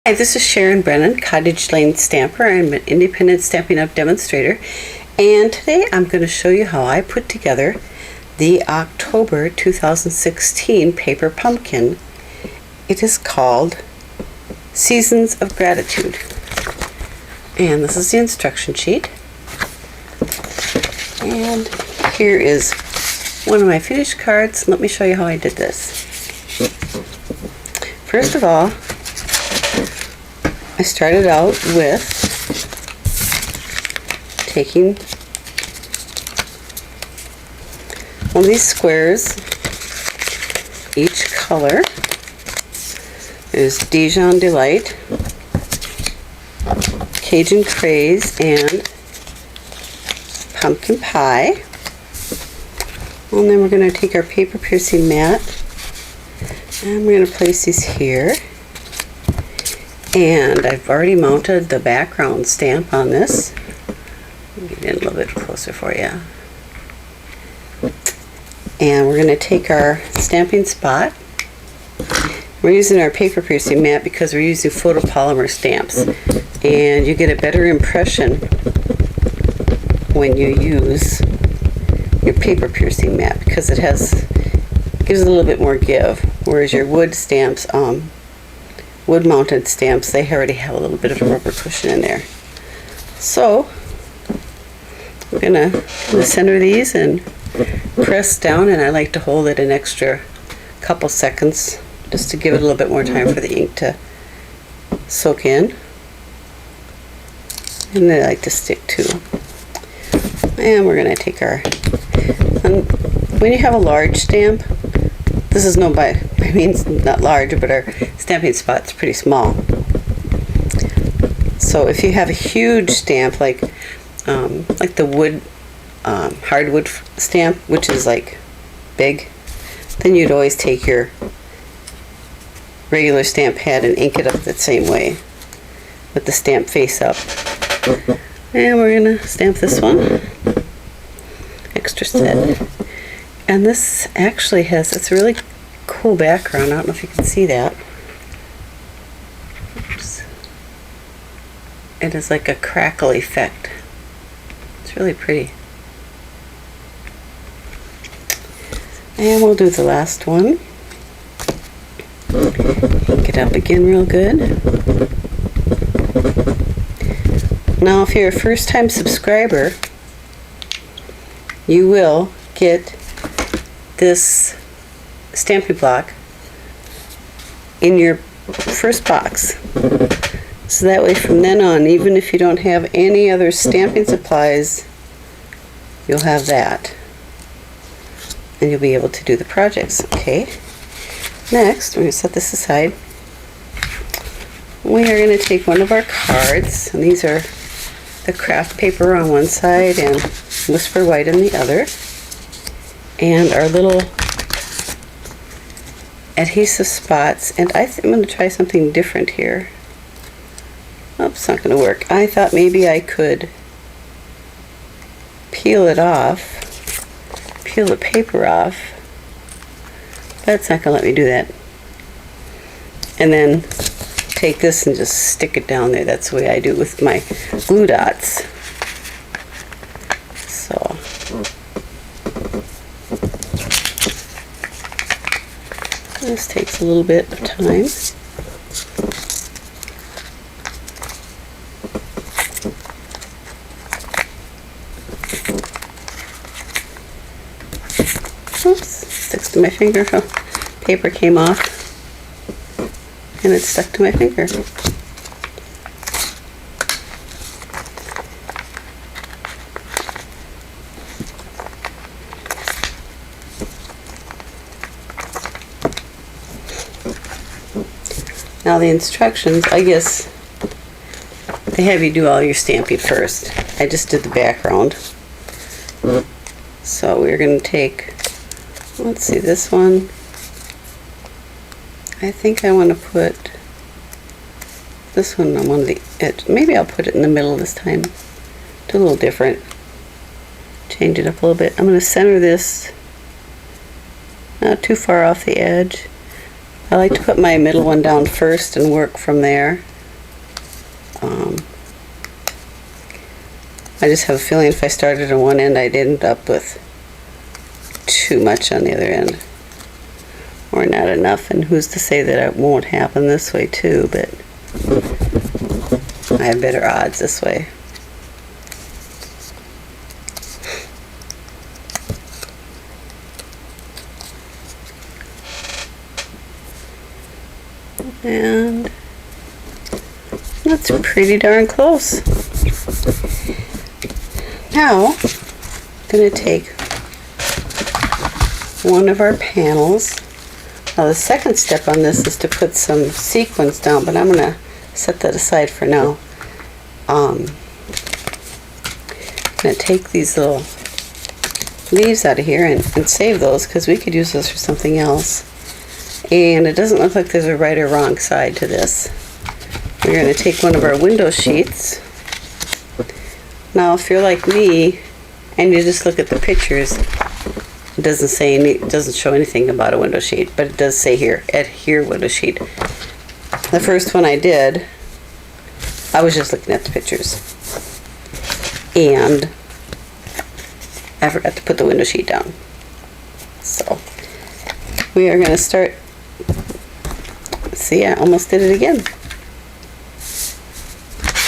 Hi, this is Sharon Brennan, Cottage Lane Stamper. I'm an independent Stampin' Up! Demonstrator, and today I'm going to show you how I put together the October 2016 paper pumpkin. It is called Seasons of Gratitude, and this is the instruction sheet. And here is one of my finished cards. Let me show you how I did this. First of all, I started out with taking one of these squares, each color. There's Dijon Delight, Cajun Craze, and Pumpkin Pie. And then we're going to take our paper piercing mat and we're going to place these here. And I've already mounted the background stamp on this. Let me get in a little bit closer for you. And we're going to take our stamping spot. We're using our paper piercing mat because we're using photopolymer stamps. And you get a better impression when you use your paper piercing mat because it gives it a little bit more give. Whereas your wood stamps, wood-mounted stamps, they already have a little bit of a rubber cushion in there. So I'm gonna center these and press down, and I like to hold it an extra couple seconds just to give it a little bit more time for the ink to soak in. And they like to stick too. And we're gonna take our, when you have a large stamp, this is by means not large, but our stamping spot's pretty small. So if you have a huge stamp like the wood hardwood stamp, which is like big, then you'd always take your regular stamp pad and ink it up the same way with the stamp face up. And we're gonna stamp this one, extra set. And this actually it's a really cool background. I don't know if you can see that. Oops. It is like a crackle effect. It's really pretty. And we'll do the last one. Ink it up again real good. Now if you're a first-time subscriber, you will get this stamping block in your first box. So that way from then on, even if you don't have any other stamping supplies, you'll have that. And you'll be able to do the projects. Okay. Next, we're going to set this aside. We are going to take one of our cards, and these are the craft paper on one side and Whisper White on the other. And our little adhesive spots, and I'm going to try something different here. Oops, it's not going to work. I thought maybe I could peel it off, peel the paper off, but it's not going to let me do that. And then take this and just stick it down there. That's the way I do it with my glue dots. So this takes a little bit of time. Oops, sticks to my finger. Oh, paper came off and it stuck to my finger. Now the instructions, I guess they have you do all your stamping first. I just did the background. So we're going to take, let's see, this one. I think I want to put this one on one of the edges. Maybe I'll put it in the middle this time. Do a little different. Change it up a little bit. I'm going to center this not too far off the edge. I like to put my middle one down first and work from there. I just have a feeling if I started on one end, I'd end up with too much on the other end, or not enough. And who's to say that it won't happen this way too, but I have better odds this way. And that's pretty darn close. Now, I'm going to take one of our panels. Now the second step on this is to put some sequins down, but I'm going to set that aside for now. I'm going to take these little leaves out of here and save those, because we could use those for something else. And it doesn't look like there's a right or wrong side to this. We're going to take one of our window sheets. Now if you're like me and you just look at the pictures, it doesn't say it doesn't show anything about a window sheet, but it does say here, adhere window sheet. The first one I did, I was just looking at the pictures, and I forgot to put the window sheet down. So we are going to start. See, I almost did it again.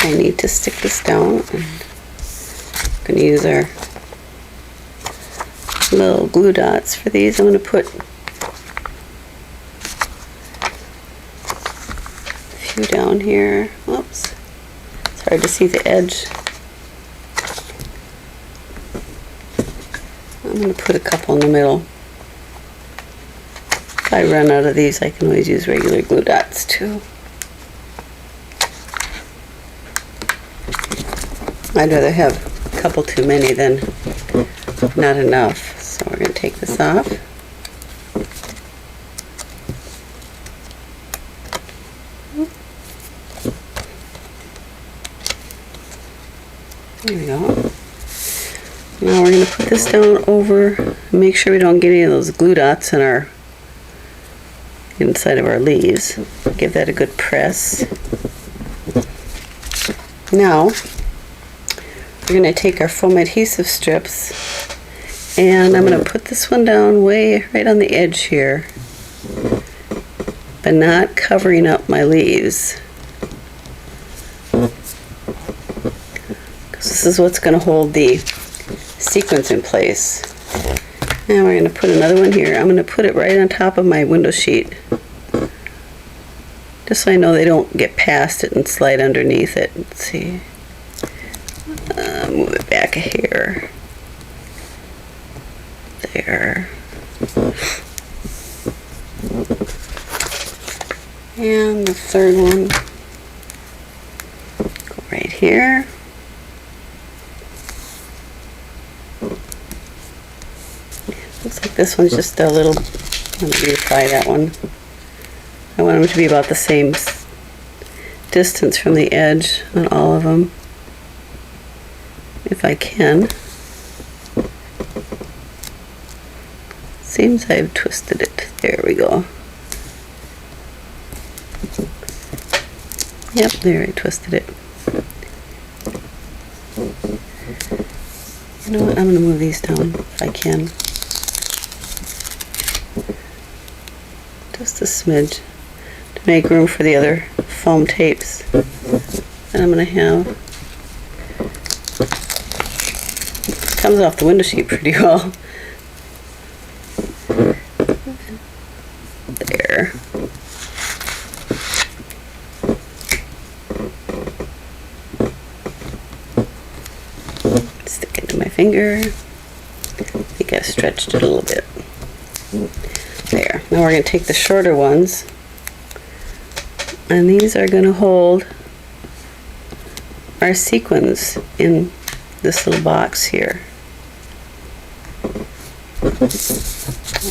I need to stick this down. I'm going to use our little glue dots for these. I'm going to put a few down here. Whoops. It's hard to see the edge. I'm going to put a couple in the middle. If I run out of these, I can always use regular glue dots too. I'd rather have a couple too many than not enough. So we're going to take this off. There we go. Now we're going to put this down over, make sure we don't get any of those glue dots in our inside of our leaves. Give that a good press. Now we're going to take our foam adhesive strips, and I'm going to put this one down way right on the edge here, but not covering up my leaves, because this is what's going to hold the sequins in place. And we're going to put another one here. I'm going to put it right on top of my window sheet, just so I know they don't get past it and slide underneath it. Let's see. Move it back a hair. There. And the third one, go right here. Looks like this one's just a little, I'm going to beautify that one. I want them to be about the same distance from the edge on all of them, if I can. Seems I've twisted it. There we go. Yep, there, I twisted it. You know what, I'm going to move these down if I can. Just a smidge to make room for the other foam tapes that I'm going to have. It comes off the window sheet pretty well. There. Stick it to my finger. I think I stretched it a little bit. There. Now we're going to take the shorter ones, and these are going to hold our sequins in this little box here.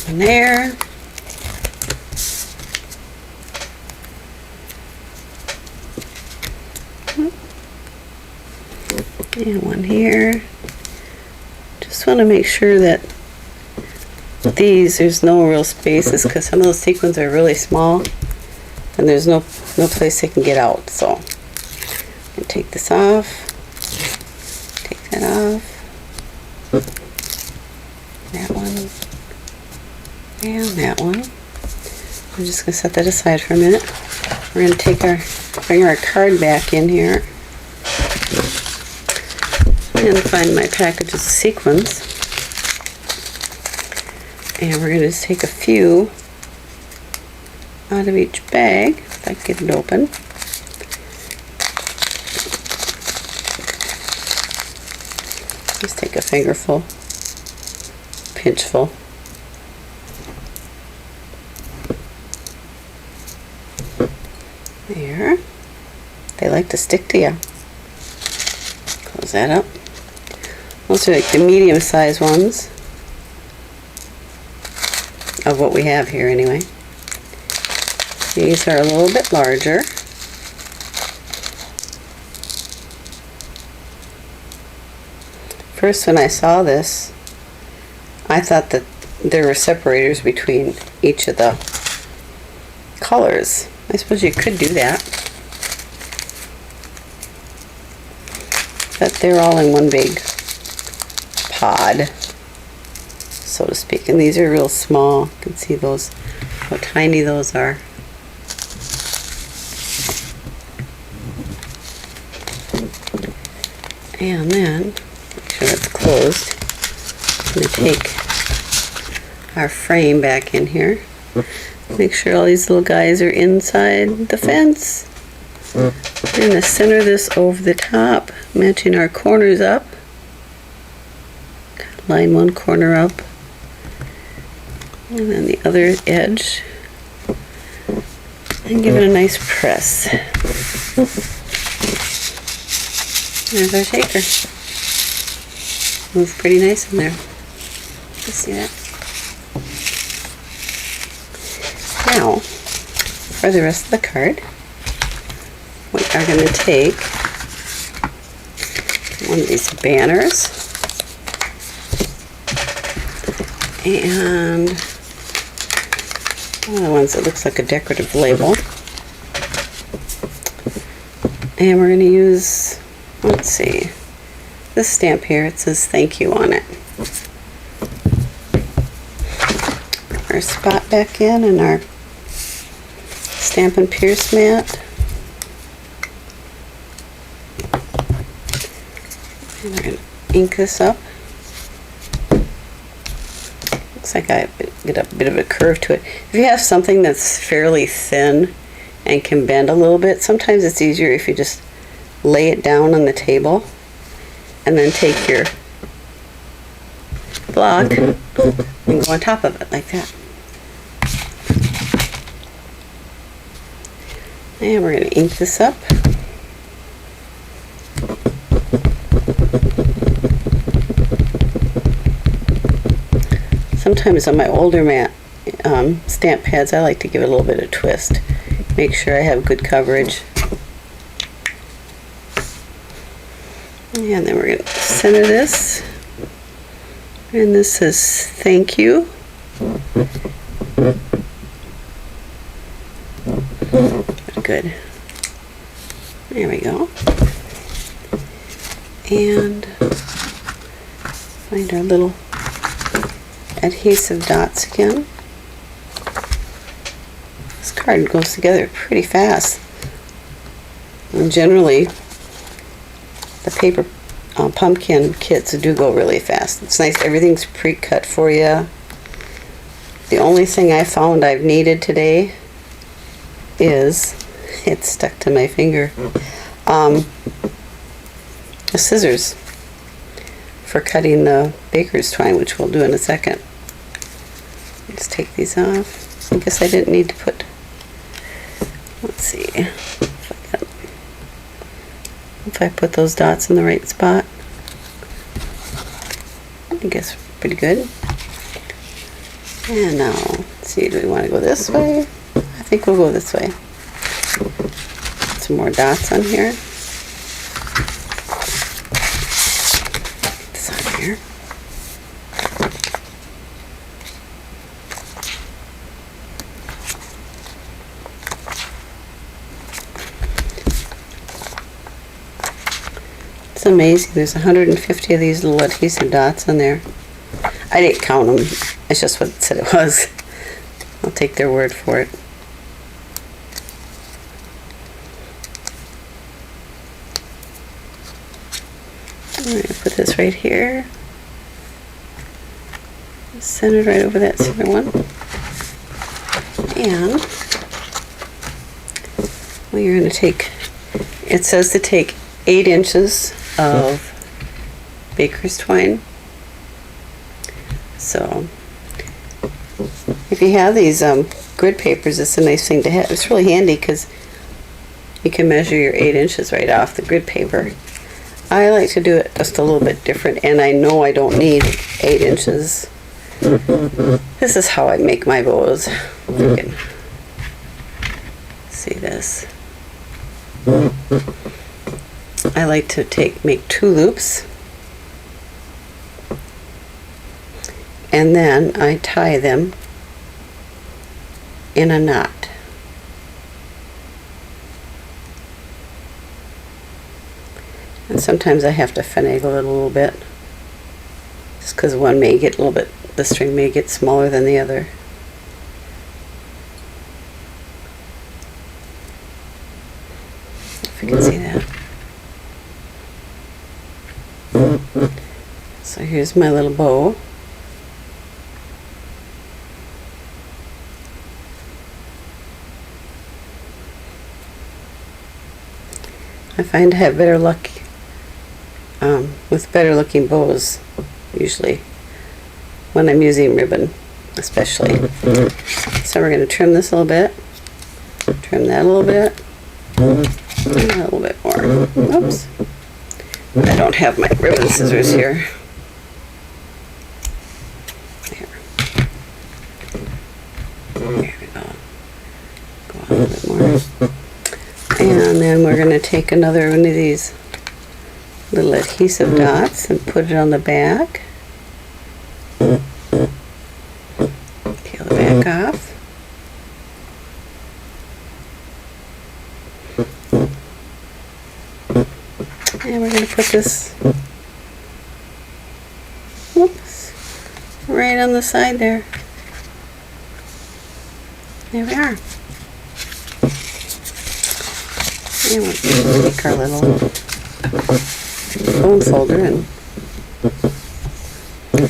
One there. And one here. Just want to make sure that there's no real spaces, because some of those sequins are really small and there's no place they can get out. So I'm going to take this off, take that off. That one. And that one. I'm just going to set that aside for a minute. We're going to bring our card back in here and find my package of sequins. And we're going to just take a few out of each bag, if I can get it open. Just take a fingerful, pinchful. There. They like to stick to you. Close that up. Those are like the medium-sized ones of what we have here anyway. These are a little bit larger. First, when I saw this, I thought that there were separators between each of the colors. I suppose you could do that, but they're all in one big pod, so to speak. And these are real small. You can see those, how tiny those are. And then, make sure it's closed. I'm going to take our frame back in here. Make sure all these little guys are inside the fence. We're going to center this over the top, matching our corners up. Line one corner up. And then the other edge. And give it a nice press. There's our shaker. Moves pretty nice in there. You see that? Now, for the rest of the card, we are going to take one of these banners and one of the ones that looks like a decorative label. And we're going to use, let's see, this stamp here. It says thank you on it. Put our spot back in and our Stampin' Pierce mat. And we're going to ink this up. Looks like I get a bit of a curve to it. If you have something that's fairly thin and can bend a little bit, sometimes it's easier if you just lay it down on the table and then take your block and go on top of it like that. And we're going to ink this up. Sometimes on my older stamp pads, I like to give it a little bit of twist. Make sure I have good coverage. And then we're going to center this. And this says thank you. Good. There we go. And find our little adhesive dots again. This card goes together pretty fast. And generally, the paper pumpkin kits do go really fast. It's nice. Everything's pre-cut for you. The only thing I found I've needed today is, it's stuck to my finger, the scissors for cutting the baker's twine, which we'll do in a second. Let's take these off. I guess I didn't need to put, let's see if I put those dots in the right spot. I guess pretty good. And now, let's see, do we want to go this way? I think we'll go this way. Some more dots on here. Get this on here. It's amazing. There's 150 of these little adhesive dots on there. I didn't count them. It's just what it said it was. I'll take their word for it. I'm going to put this right here. Centered right over that center one. And we're going to take, it says to take 8 inches of baker's twine. So if you have these grid papers, it's a nice thing to have. It's really handy because you can measure your 8 inches right off the grid paper. I like to do it just a little bit different, and I know I don't need 8 inches. This is how I make my bows. You can see this. I like to make 2 loops, and then I tie them in a knot. And sometimes I have to finagle it a little bit, just because one may get a little bit, the string may get smaller than the other. If you can see that. So here's my little bow. I find I have better luck with better looking bows, usually, when I'm using ribbon, especially. So we're going to trim this a little bit, trim that a little bit, and a little bit more. Oops. I don't have my ribbon scissors here. There. There we go. Go on a little bit more. And then we're going to take another one of these little adhesive dots and put it on the back. Peel the back off. And we're going to put this, whoops, right on the side there. There we are. And we'll take our little bone folder and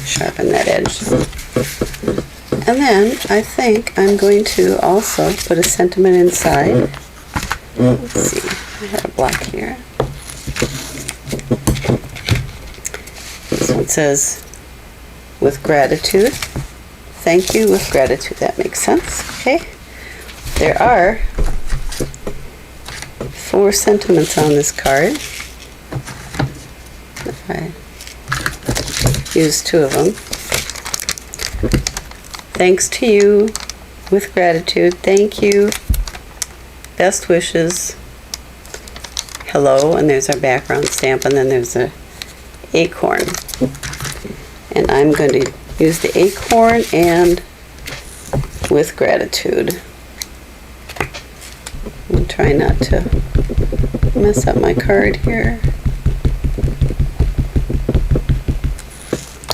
sharpen that edge. And then I think I'm going to also put a sentiment inside. Let's see, I have a block here. This one says, with gratitude. Thank you, with gratitude. That makes sense. Okay. There are 4 sentiments on this card. If I use 2 of them. Thanks to you, with gratitude. Thank you. Best wishes. Hello, and there's our background stamp, and then there's a acorn. And I'm going to use the acorn and with gratitude. And try not to mess up my card here.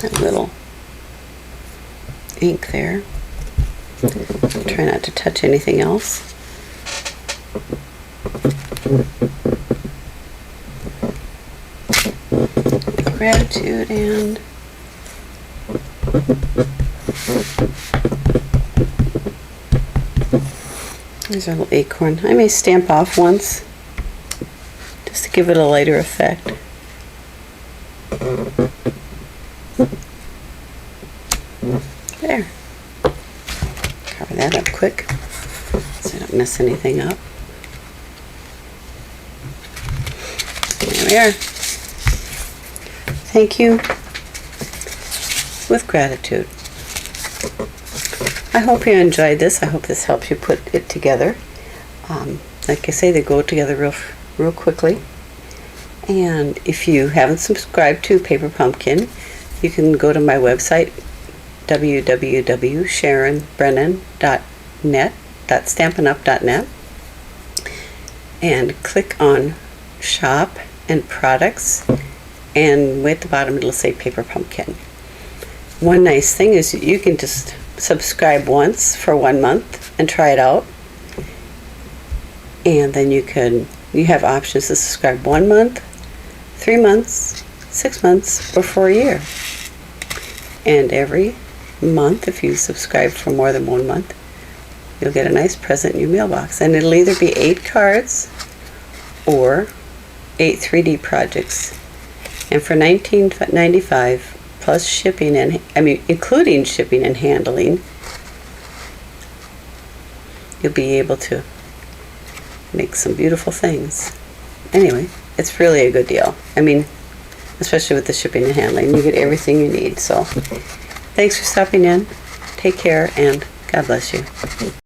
That little ink there. Try not to touch anything else. Gratitude and there's our little acorn. I may stamp off once just to give it a lighter effect. There. Cover that up quick so I don't mess anything up. There we are. Thank you, with gratitude. I hope you enjoyed this. I hope this helps you put it together. Like I say, they go together real quickly. And if you haven't subscribed to Paper Pumpkin, you can go to my website, www.sharonbrennan.net, and click on Shop and Products, and way at the bottom it'll say Paper Pumpkin. One nice thing is you can just subscribe once for 1 month and try it out, and then you have options to subscribe 1 month, 3 months, 6 months, or for a year. And every month, if you subscribe for more than 1 month, you'll get a nice present in your mailbox. And it'll either be 8 cards or 8 3D projects. And for $19.95 plus shipping and including shipping and handling, you'll be able to make some beautiful things. Anyway, it's really a good deal. Especially with the shipping and handling, you get everything you need. So thanks for stopping in. Take care, and God bless you.